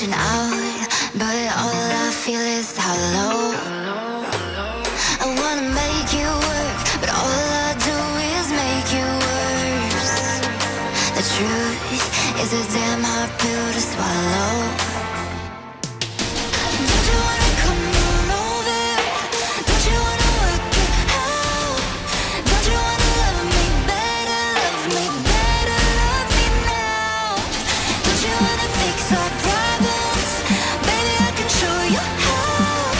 reaching out, but all I feel is hollow. I wanna make you work, but all I do is make you worse. The truth is a damn hard pill to swallow. Don't you wanna come on over? Don't you wanna work it out? Don't you wanna love me better, love me better, love me now? Don't you wanna fix our problems? Baby, I can show you how.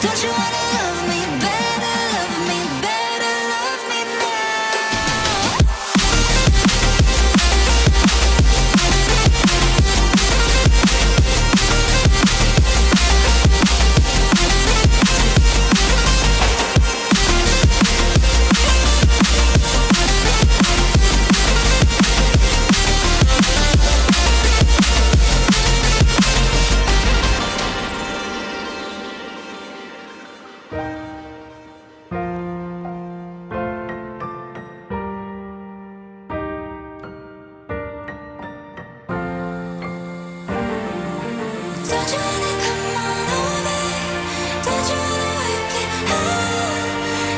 Don't you wanna love me better, love me better, love me now? Don't you wanna come on over? Don't you wanna work it out?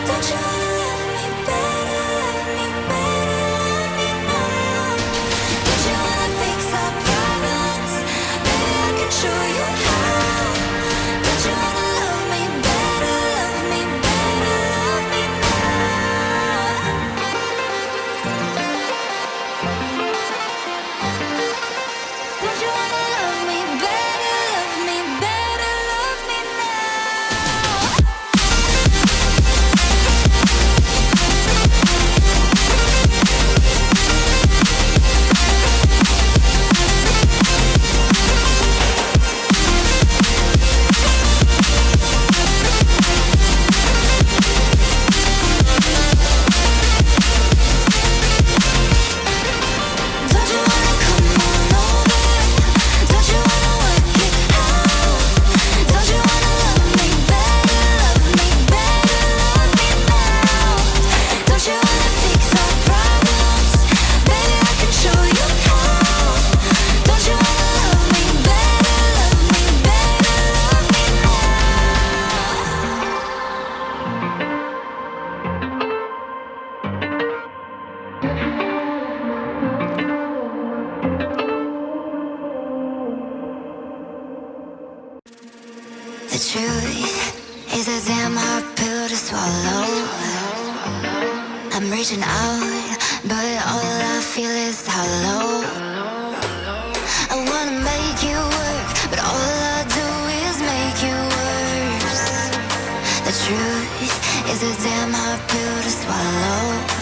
Don't you wanna love me better, love me better, love me now? Don't you wanna fix our problems? Baby, I can show you how. Don't you wanna love me better, love me better, love me now? Don't you wanna love me better, love me better, love me now? Don't you wanna come on over? Don't you wanna work it out? Don't you wanna love me better, love me better, love me now? Don't you wanna fix our problems? Baby, I can show you how. Don't you wanna love me better, love me better, love me The truth is a damn hard pill to swallow. I'm reaching out, but all I feel is hollow. I wanna make you work, but all I do is make you worse. The truth is a damn hard pill to swallow.